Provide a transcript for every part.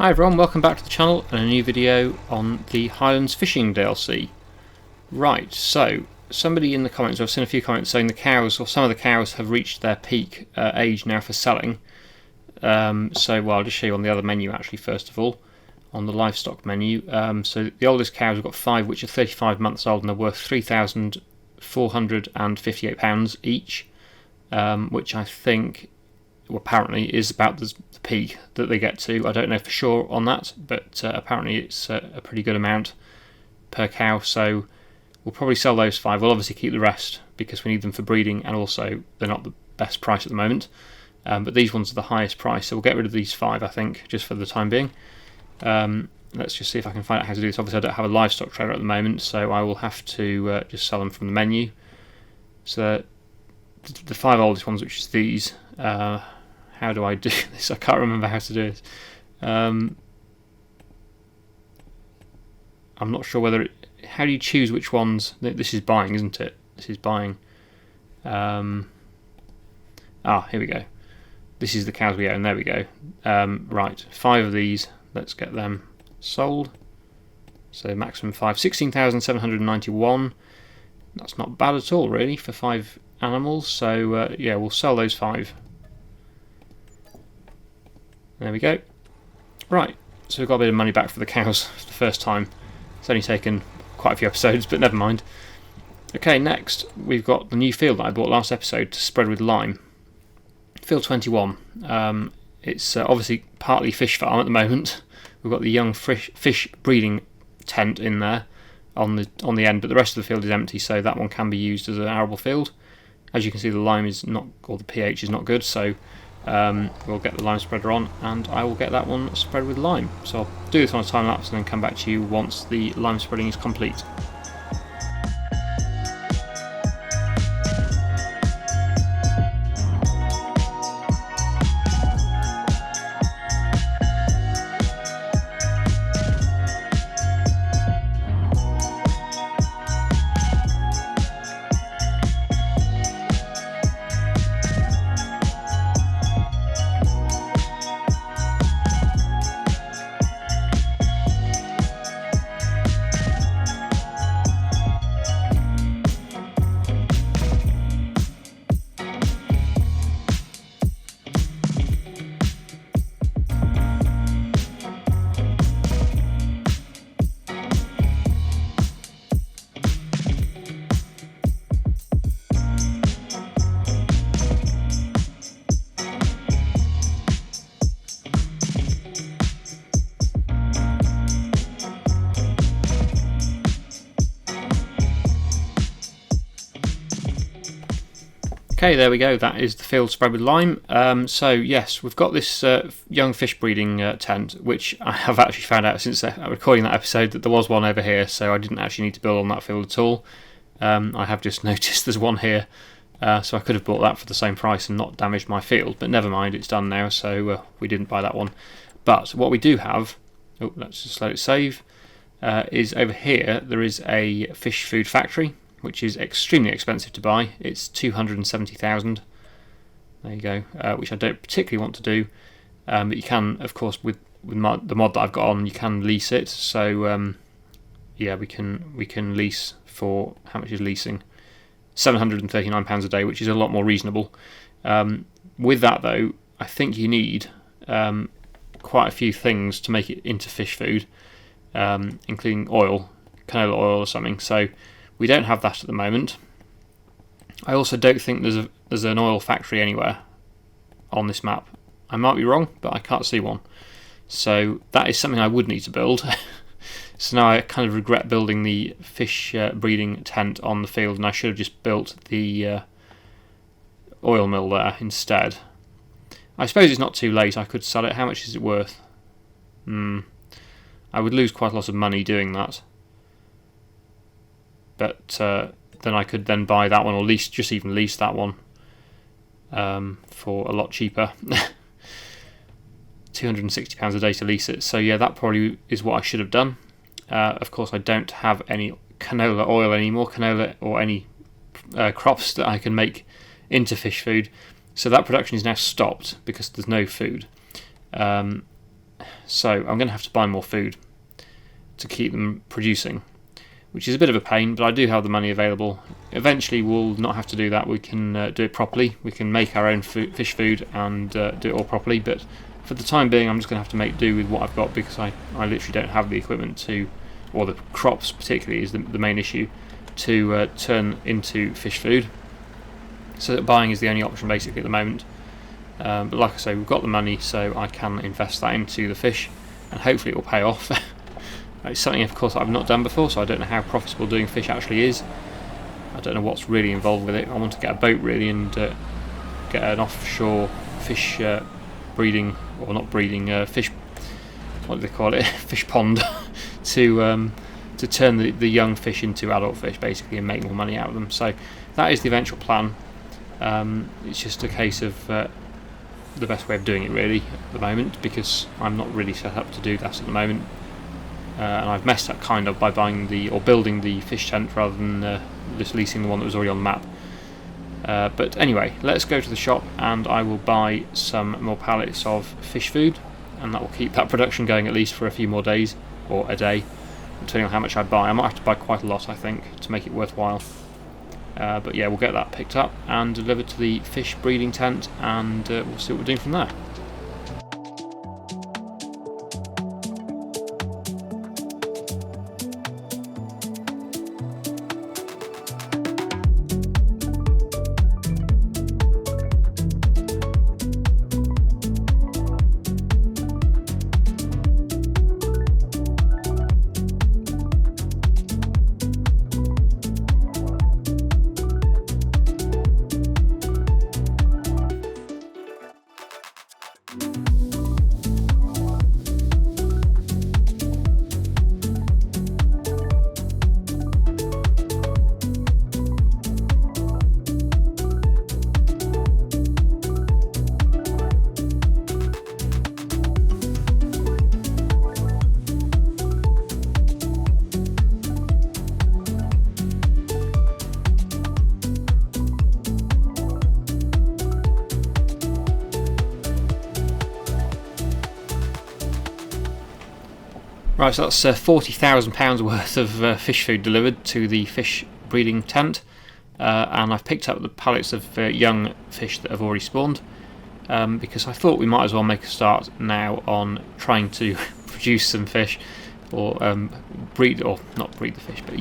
Hi everyone, welcome back to the channel and a new video on the Highlands fishing DLC. Right, so somebody in the comments, I've seen a few comments saying the cows, or some of the cows, have reached their peak age now for selling. I'll just show you on the other menu actually first of all, on the livestock menu. So the oldest cows, we've got 5 which are 35 months old and they're worth £3,458 each, which I think apparently is about the peak that they get to. I don't know for sure on that, but apparently it's a pretty good amount per cow, so we'll probably sell those 5. We'll obviously keep the rest because we need them for breeding, and also they're not the best price at the moment, but these ones are the highest price, so we'll get rid of these 5 I think, just for the time being. Let's just see if I can find out how to do this. Obviously I don't have a livestock trailer at the moment, so I will have to just sell them from the menu. So the 5 oldest ones, which is these, how do I do this? I can't remember how to do it. I'm not sure whether how do you choose which ones? This is buying, isn't it? This is buying. Here we go. This is the cows we own. There we go. Right, 5 of these. Let's get them sold. So maximum 5, 16,791. That's not bad at all, really, for 5 animals. So yeah, we'll sell those 5. There we go. Right, so we've got a bit of money back for the cows for the first time. It's only taken quite a few episodes, but never mind. Okay, next we've got the new field that I bought last episode to spread with lime. Field 21. It's obviously partly fish farm at the moment. We've got the young fish breeding tent in there on the end, but the rest of the field is empty, so that one can be used as an arable field. As you can see, the lime is not, or the pH is not good, so we'll get the lime spreader on and I will get that one spread with lime. So I'll do this on a time lapse and then come back to you once the lime spreading is complete. Okay, there we go, that is the field spread with lime. So yes, we've got this young fish breeding tent, which I have actually found out since recording that episode that there was one over here, so I didn't actually need to build on that field at all. I have just noticed there's one here, so I could have bought that for the same price and not damaged my field, but never mind, it's done now, so we didn't buy that one. But what we do have, let's just let it save, is over here there is a fish food factory, which is extremely expensive to buy. It's 270,000. There you go, which I don't particularly want to do, but you can, of course, with the mod that I've got on, you can lease it. So yeah, we can lease for, how much is leasing? £739 a day, which is a lot more reasonable. With that though, I think you need quite a few things to make it into fish food, including oil, canola oil or something. So we don't have that at the moment. I also don't think there's an oil factory anywhere on this map. I might be wrong, but I can't see one. So that is something I would need to build. So now I kind of regret building the fish breeding tent on the field, and I should have just built the oil mill there instead. I suppose it's not too late, I could sell it. How much is it worth? I would lose quite a lot of money doing that. But then I could then buy that one, or just even lease that one for a lot cheaper. £260 a day to lease it. So yeah, that probably is what I should have done. Of course, I don't have any canola oil anymore, canola or any crops that I can make into fish food. So that production is now stopped because there's no food. So I'm going to have to buy more food to keep them producing, which is a bit of a pain, but I do have the money available. Eventually we'll not have to do that. We can do it properly. We can make our own fish food and do it all properly, but for the time being I'm just going to have to make do with what I've got, because I literally don't have the equipment to, or the crops particularly is the main issue, to turn into fish food. So that buying is the only option basically at the moment. But like I say, we've got the money, so I can invest that into the fish, and hopefully it will pay off. It's something, of course, I've not done before, so I don't know how profitable doing fish actually is. I don't know what's really involved with it. I want to get a boat really and get an offshore fish breeding, or not breeding, fish, what do they call it, fish pond, to turn the young fish into adult fish basically and make more money out of them. So that is the eventual plan. It's just a case of the best way of doing it really at the moment, because I'm not really set up to do that at the moment. And I've messed up kind of by buying or building the fish tent rather than just leasing the one that was already on the map. But anyway, let's go to the shop and I will buy some more pallets of fish food, and that will keep that production going at least for a few more days, or a day, depending on how much I buy. I might have to buy quite a lot, I think, to make it worthwhile. But yeah, we'll get that picked up and delivered to the fish breeding tent, and we'll see what we're doing from there. Right, so that's £40,000 worth of fish food delivered to the fish breeding tent, and I've picked up the pallets of young fish that have already spawned, because I thought we might as well make a start now on trying to produce some fish, or breed, or not breed the fish, but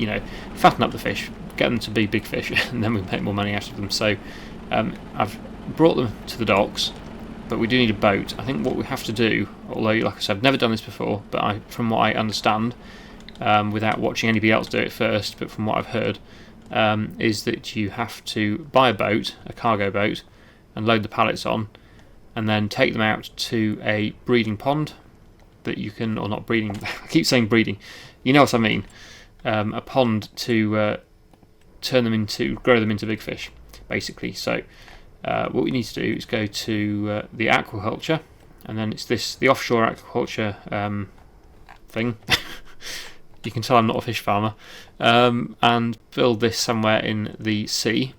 fatten up the fish, get them to be big fish, and then we make more money out of them. So I've brought them to the docks, but we do need a boat. I think what we have to do, although like I said, I've never done this before, but from what I understand, without watching anybody else do it first, but from what I've heard, is that you have to buy a boat, a cargo boat, and load the pallets on, and then take them out to a breeding pond that you can, or not breeding, I keep saying breeding, you know what I mean, a pond to grow them into big fish, basically. So what we need to do is go to the aquaculture, and then it's the offshore aquaculture thing. You can tell I'm not a fish farmer, and build this somewhere in the sea,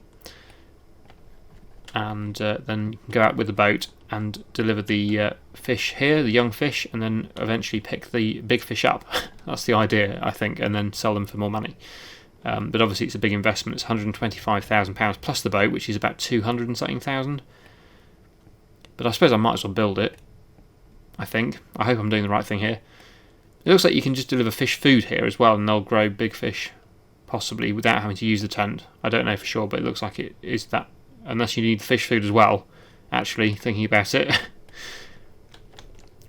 and then you can go out with the boat and deliver the fish here, the young fish, and then eventually pick the big fish up. That's the idea, I think, and then sell them for more money. But obviously it's a big investment. It's £125,000 plus the boat, which is about 200 and something thousand. But I suppose I might as well build it, I think. I hope I'm doing the right thing here. It looks like you can just deliver fish food here as well, and they'll grow big fish, possibly, without having to use the tent. I don't know for sure, but it looks like it is that, unless you need the fish food as well, actually, thinking about it.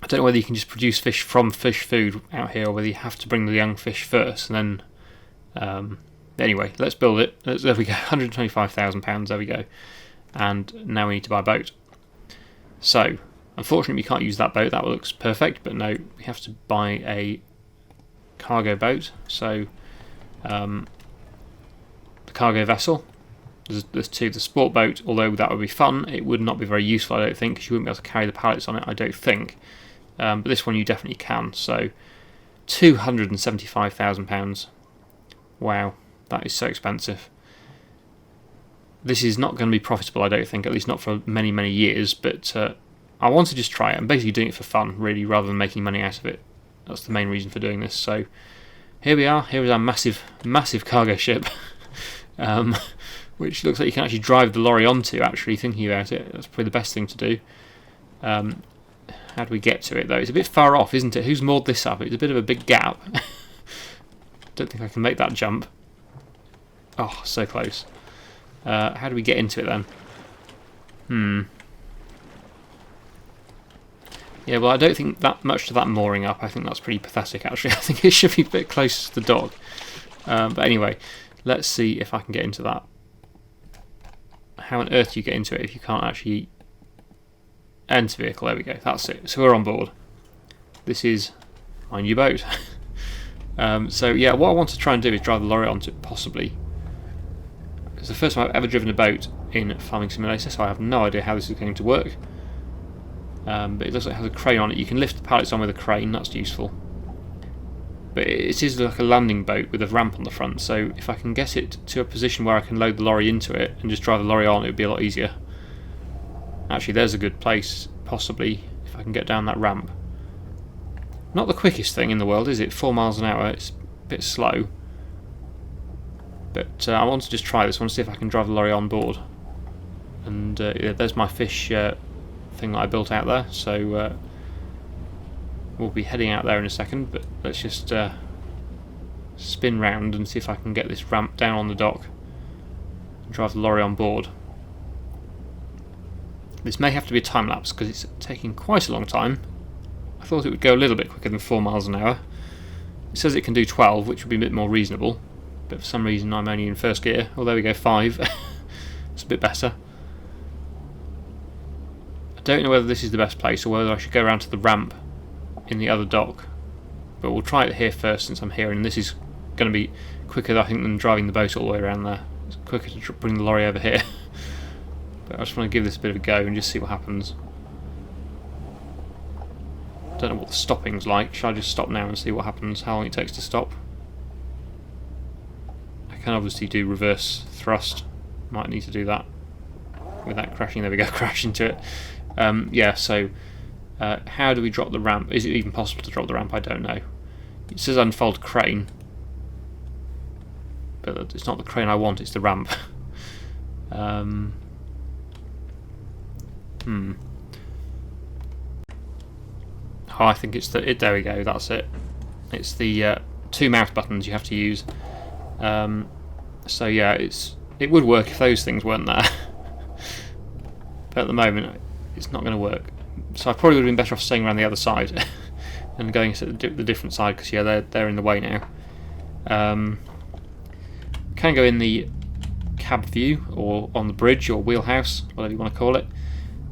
I don't know whether you can just produce fish from fish food out here, or whether you have to bring the young fish first, and then anyway, let's build it. There we go, £125,000, there we go. And now we need to buy a boat. So, unfortunately we can't use that boat, that looks perfect, but no, we have to buy a cargo boat. So, the cargo vessel, there's two. The sport boat, although that would be fun, it would not be very useful, I don't think, because you wouldn't be able to carry the pallets on it, I don't think. But this one you definitely can, so £275,000. Wow, that is so expensive. This is not going to be profitable, I don't think, at least not for many, many years, but I want to just try it. I'm basically doing it for fun, really, rather than making money out of it. That's the main reason for doing this. So here we are. Here is our massive cargo ship, which looks like you can actually drive the lorry onto, actually, thinking about it. That's probably the best thing to do. How do we get to it, though? It's a bit far off, isn't it? Who's moored this up? It's a bit of a big gap. Don't think I can make that jump. Oh, so close. How do we get into it, then? Yeah, well, I don't think that much to that mooring up. I think that's pretty pathetic, actually. I think it should be a bit closer to the dock. But anyway, let's see if I can get into that. How on earth do you get into it if you can't actually enter vehicle? There we go, that's it. So we're on board. This is my new boat. So yeah, what I want to try and do is drive the lorry onto it, possibly. It's the first time I've ever driven a boat in Farming Simulator, so I have no idea how this is going to work. But it looks like it has a crane on it. You can lift the pallets on with a crane, that's useful. But it is like a landing boat with a ramp on the front, so if I can get it to a position where I can load the lorry into it and just drive the lorry on, it would be a lot easier. Actually, there's a good place, possibly, if I can get down that ramp. Not the quickest thing in the world, is it? 4 miles an hour, it's a bit slow. But I want to just try this. I want to see if I can drive the lorry on board. And yeah, there's my fish thing that I built out there, so we'll be heading out there in a second, but let's just spin round and see if I can get this ramp down on the dock and drive the lorry on board. This may have to be a time lapse because it's taking quite a long time. I thought it would go a little bit quicker than 4 miles an hour. It says it can do 12, which would be a bit more reasonable, but for some reason I'm only in first gear. Oh, there we go, 5. It's a bit better. I don't know whether this is the best place or whether I should go around to the ramp in the other dock, but we'll try it here first since I'm here, and this is going to be quicker, I think, than driving the boat all the way around there. It's quicker to bring the lorry over here. But I just want to give this a bit of a go and just see what happens. Don't know what the stopping's like. Should I just stop now and see what happens, how long it takes to stop? I can obviously do reverse thrust. Might need to do that without crashing. There we go, crash into it. Yeah, so how do we drop the ramp? Is it even possible to drop the ramp? I don't know. It says unfold crane, but it's not the crane I want, it's the ramp. Oh, I think it's there we go, that's it. It's the 2 mouse buttons you have to use. So yeah, it would work if those things weren't there. But at the moment, it's not going to work. So I probably would have been better off staying around the other side and going to the different side, because yeah, they're in the way now. Can go in the cab view or on the bridge or wheelhouse, whatever you want to call it.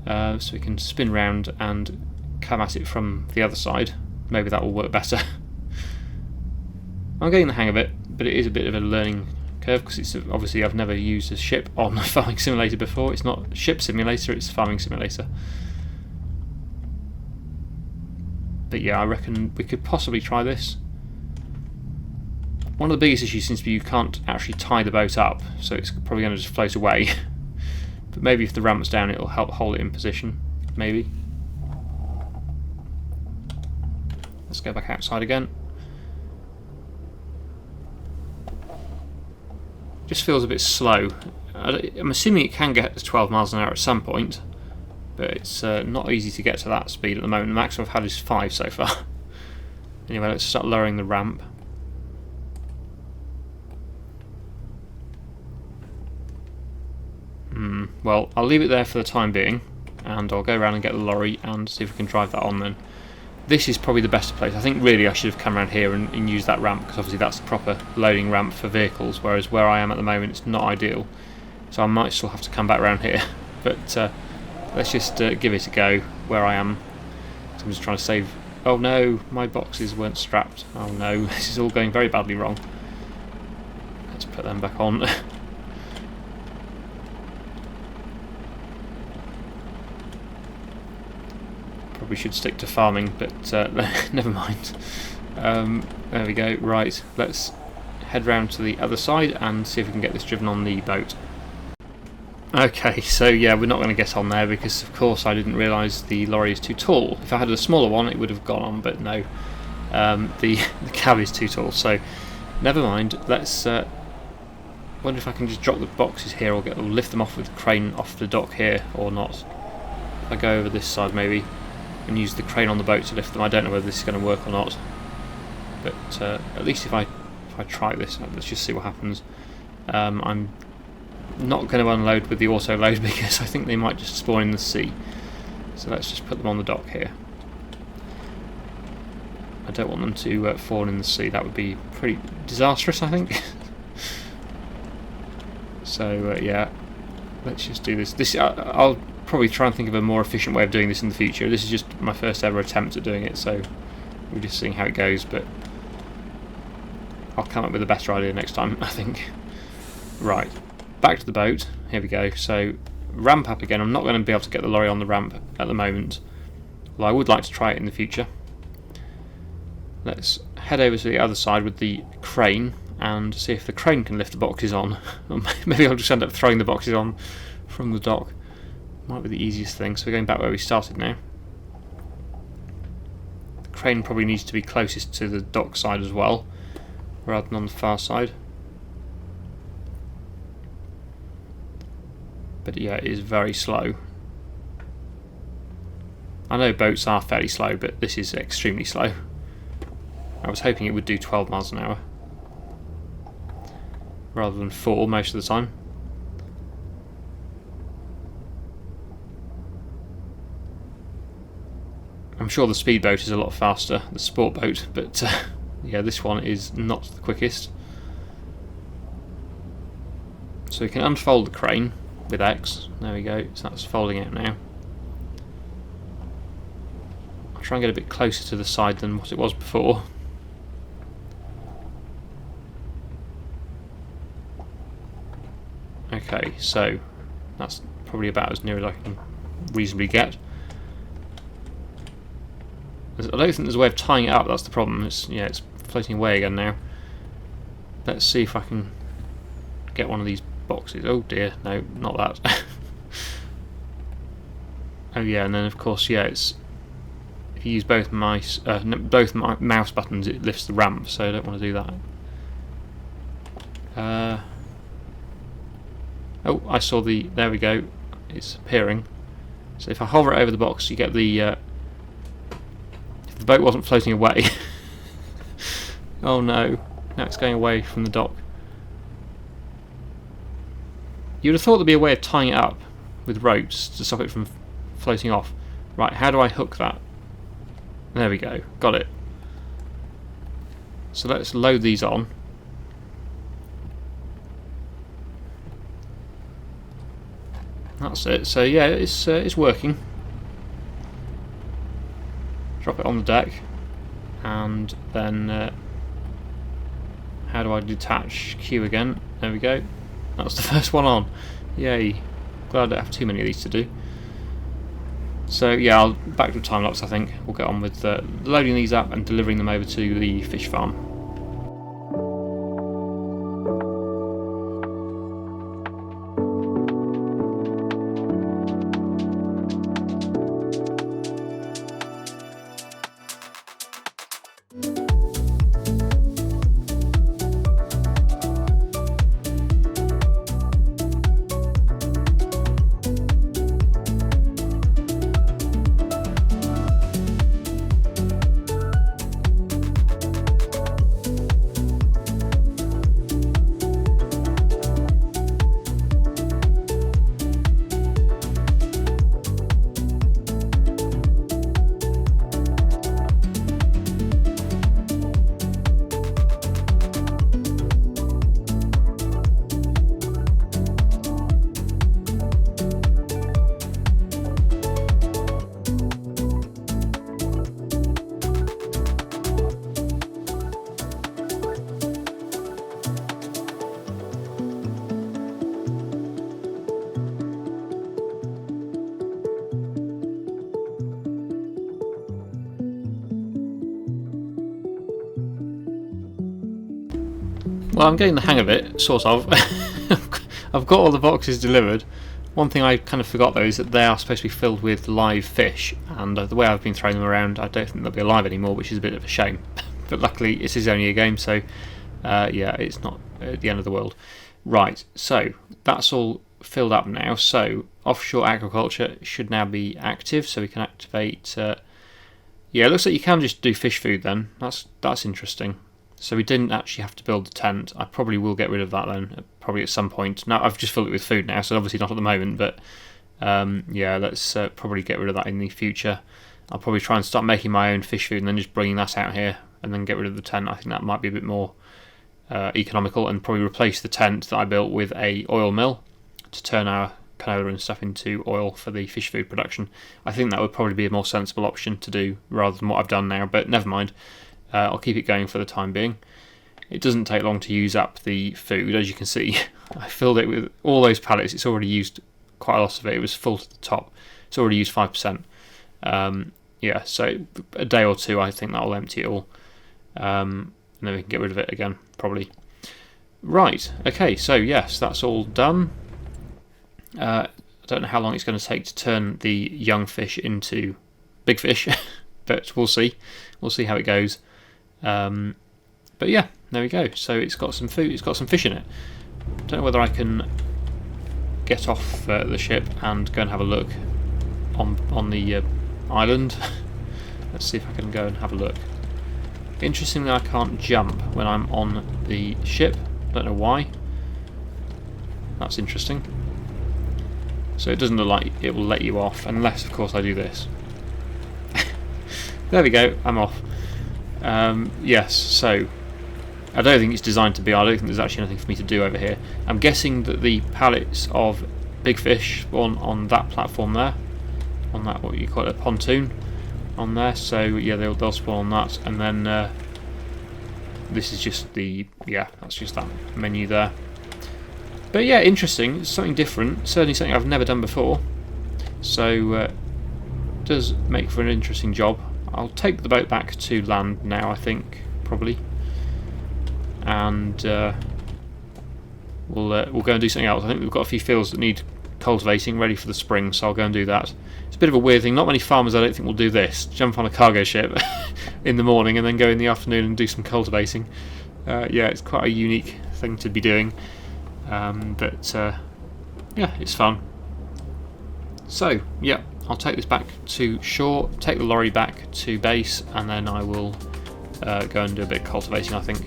So we can spin round and come at it from the other side. Maybe that will work better. I'm getting the hang of it, but it is a bit of a learning curve because it's obviously I've never used a ship on a Farming Simulator before. It's not Ship Simulator, it's Farming Simulator. But yeah, I reckon we could possibly try this. One of the biggest issues seems to be you can't actually tie the boat up, so it's probably going to just float away. But maybe if the ramp's down, it'll help hold it in position. Maybe. Let's go back outside again. Just feels a bit slow. I'm assuming it can get to 12 miles an hour at some point, but it's not easy to get to that speed at the moment. The maximum I've had is 5 so far. Anyway, let's start lowering the ramp. Well, I'll leave it there for the time being, and I'll go around and get the lorry and see if we can drive that on then. This is probably the best place. I think really I should have come around here and used that ramp, because obviously that's the proper loading ramp for vehicles, whereas where I am at the moment it's not ideal. So I might still have to come back around here. But let's just give it a go where I am. So I'm just trying to save... Oh no, my boxes weren't strapped. Oh no, this is all going very badly wrong. Let's put them back on. We should stick to farming, but never mind. There we go. Right, let's head round to the other side and see if we can get this driven on the boat. Okay, so yeah, we're not going to get on there because of course I didn't realise the lorry is too tall. If I had a smaller one it would have gone on, but no, the cab is too tall, so never mind. Let's wonder if I can just drop the boxes here or lift them off with the crane off the dock here or not. If I go over this side maybe and use the crane on the boat to lift them. I don't know whether this is going to work or not, but at least if I try this, let's just see what happens. I'm not going to unload with the auto load because I think they might just spawn in the sea, so let's just put them on the dock here. I don't want them to fall in the sea, that would be pretty disastrous I think. So yeah, let's just do this. I'll probably try and think of a more efficient way of doing this in the future. This is just my first ever attempt at doing it, so we're just seeing how it goes, but I'll come up with a better idea next time I think. Right, back to the boat, here we go. So ramp up again. I'm not going to be able to get the lorry on the ramp at the moment, well, I would like to try it in the future. Let's head over to the other side with the crane and see if the crane can lift the boxes on. Or maybe I'll just end up throwing the boxes on from the dock. Might be the easiest thing. So we're going back where we started now. The crane probably needs to be closest to the dock side as well, rather than on the far side. But yeah, it is very slow. I know boats are fairly slow, but this is extremely slow. I was hoping it would do 12 miles an hour rather than 4 most of the time. I'm sure the speedboat is a lot faster, the sport boat, but yeah, this one is not the quickest. So we can unfold the crane with X. There we go, so that's folding out now. I'll try and get a bit closer to the side than what it was before. Okay, so that's probably about as near as I can reasonably get. I don't think there's a way of tying it up, that's the problem. It's floating away again now. Let's see if I can get one of these boxes. Oh dear, no, not that. Oh yeah, and then of course, yeah, it's if you use both mouse buttons, it lifts the ramp, so I don't want to do that. Oh, I saw there we go, it's appearing. So if I hover it over the box, you get the, if the boat wasn't floating away. Oh no, now it's going away from the dock. You would have thought there'd be a way of tying it up with ropes to stop it from floating off. Right, how do I hook that? There we go, got it. So let's load these on. That's it. So yeah, it's working. Drop it on the deck, and then how do I detach Q again? There we go. That's the first one on. Yay! Glad I don't have too many of these to do. So yeah, I'll back to time lapse. I think we'll get on with loading these up and delivering them over to the fish farm. Well, I'm getting the hang of it, sort of. I've got all the boxes delivered. One thing I kind of forgot though is that they are supposed to be filled with live fish, and the way I've been throwing them around, I don't think they'll be alive anymore, which is a bit of a shame. But luckily, this is only a game, so yeah, it's not the end of the world. Right, so that's all filled up now. So offshore aquaculture should now be active, so we can activate. Yeah, it looks like you can just do fish food then. That's interesting. So we didn't actually have to build the tent. I probably will get rid of that then, probably at some point. Now I've just filled it with food now, so obviously not at the moment, but yeah, let's probably get rid of that in the future. I'll probably try and start making my own fish food and then just bringing that out here and then get rid of the tent. I think that might be a bit more economical, and probably replace the tent that I built with a oil mill to turn our canola and stuff into oil for the fish food production. I think that would probably be a more sensible option to do rather than what I've done now, but never mind. I'll keep it going for the time being. It doesn't take long to use up the food, as you can see. I filled it with all those pallets. It's already used quite a lot of it. It was full to the top. It's already used 5%. Yeah, so a day or two, I think that'll empty it all. And then we can get rid of it again, probably. Right, okay, so yes, that's all done. I don't know how long it's going to take to turn the young fish into big fish, but we'll see. We'll see how it goes. But yeah, there we go. So it's got some food. It's got some fish in it. Don't know whether I can get off the ship and go and have a look on the island. Let's see if I can go and have a look. Interestingly, I can't jump when I'm on the ship. Don't know why. That's interesting. So it doesn't look like it will let you off, unless, of course, I do this. There we go, I'm off. Yes, so I don't think it's designed to be. I don't think there's actually anything for me to do over here. I'm guessing that the pallets of big fish spawn on that platform there, on that, what you call it, a pontoon on there. So yeah, they'll spawn on that, and then this is just the, yeah, that's just that menu there. But yeah, interesting. It's something different. Certainly something I've never done before. So does make for an interesting job. I'll take the boat back to land now, I think, probably, and we'll go and do something else. I think we've got a few fields that need cultivating, ready for the spring, so I'll go and do that. It's a bit of a weird thing. Not many farmers, I don't think, will do this. Jump on a cargo ship in the morning and then go in the afternoon and do some cultivating. Yeah, it's quite a unique thing to be doing, but yeah, it's fun. So yeah, I'll take this back to shore, take the lorry back to base, and then I will go and do a bit of cultivating, I think.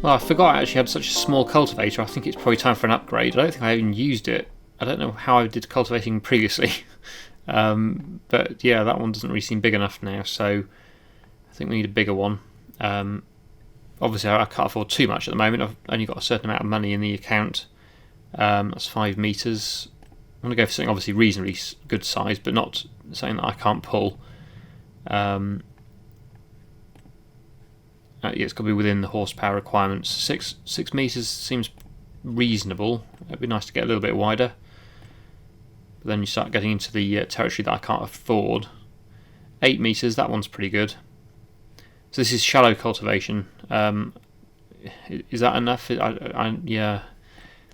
Well, I forgot I actually had such a small cultivator. I think it's probably time for an upgrade. I don't think I even used it. I don't know how I did cultivating previously. But yeah, that one doesn't really seem big enough now, so I think we need a bigger one. Obviously, I can't afford too much at the moment. I've only got a certain amount of money in the account. That's 5 metres. I want to go for something obviously reasonably good size, but not something that I can't pull. Yeah, it's got to be within the horsepower requirements. 6 metres seems reasonable. It'd be nice to get a little bit wider. But then you start getting into the territory that I can't afford. 8 metres, that one's pretty good. So this is shallow cultivation. is that enough? Yeah,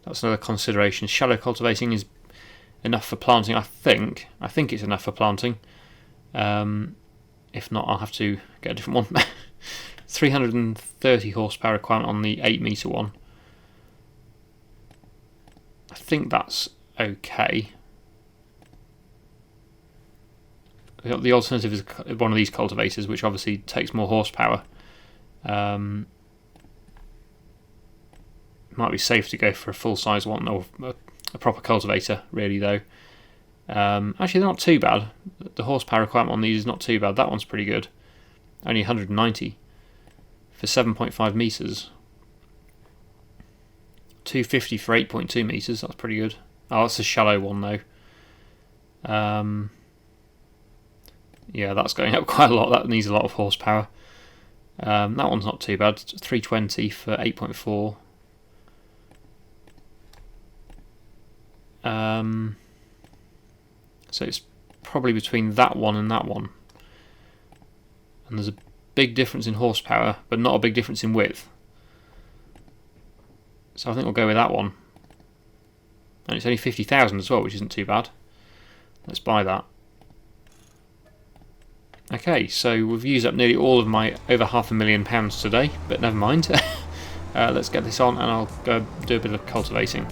that's another consideration. Shallow cultivating is enough for planting. I think it's enough for planting. If not, I'll have to get a different one. 330 horsepower requirement on the 8-metre one. I think that's okay. The alternative is one of these cultivators, which obviously takes more horsepower. Might be safe to go for a full-size one, or a proper cultivator, really, though. Actually, they're not too bad. The horsepower requirement on these is not too bad. That one's pretty good. Only 190 for 7.5 metres. 250 for 8.2 metres. That's pretty good. Oh, that's a shallow one, though. Yeah, that's going up quite a lot. That needs a lot of horsepower. That one's not too bad. 320 for 8.4. So it's probably between that one and that one. And there's a big difference in horsepower, but not a big difference in width. So I think we'll go with that one. And it's only 50,000 as well, which isn't too bad. Let's buy that. Okay, so we've used up nearly all of my over £500,000 today, but never mind. Let's get this on and I'll go do a bit of cultivating.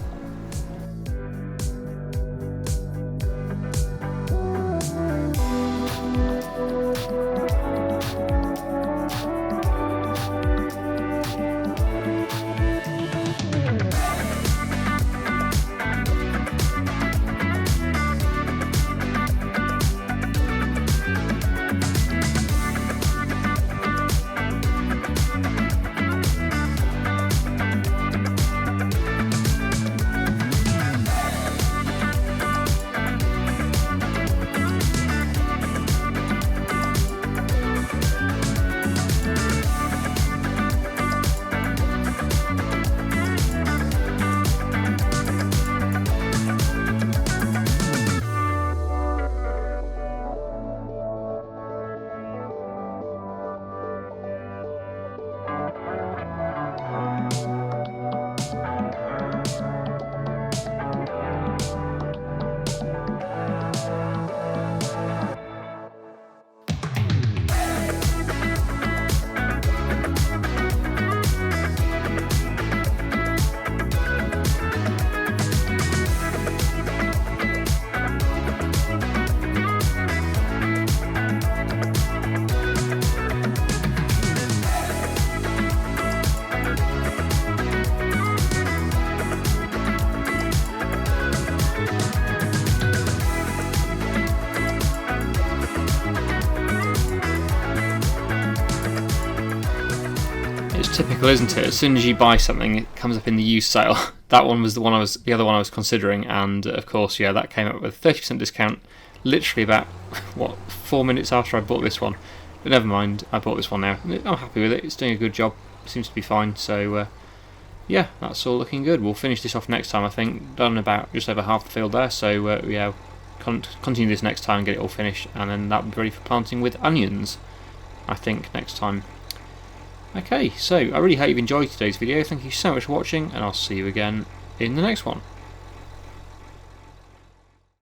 Typical, isn't it? As soon as you buy something, it comes up in the used sale. That one was the other one I was considering, and of course, yeah, that came up with a 30% discount. Literally about 4 minutes after I bought this one. But never mind, I bought this one now. I'm happy with it. It's doing a good job. Seems to be fine. So yeah, that's all looking good. We'll finish this off next time. I think done about just over half the field there. So yeah, continue this next time, get it all finished, and then that'll be ready for planting with onions, I think, next time. Okay, so I really hope you've enjoyed today's video. Thank you so much for watching, and I'll see you again in the next one.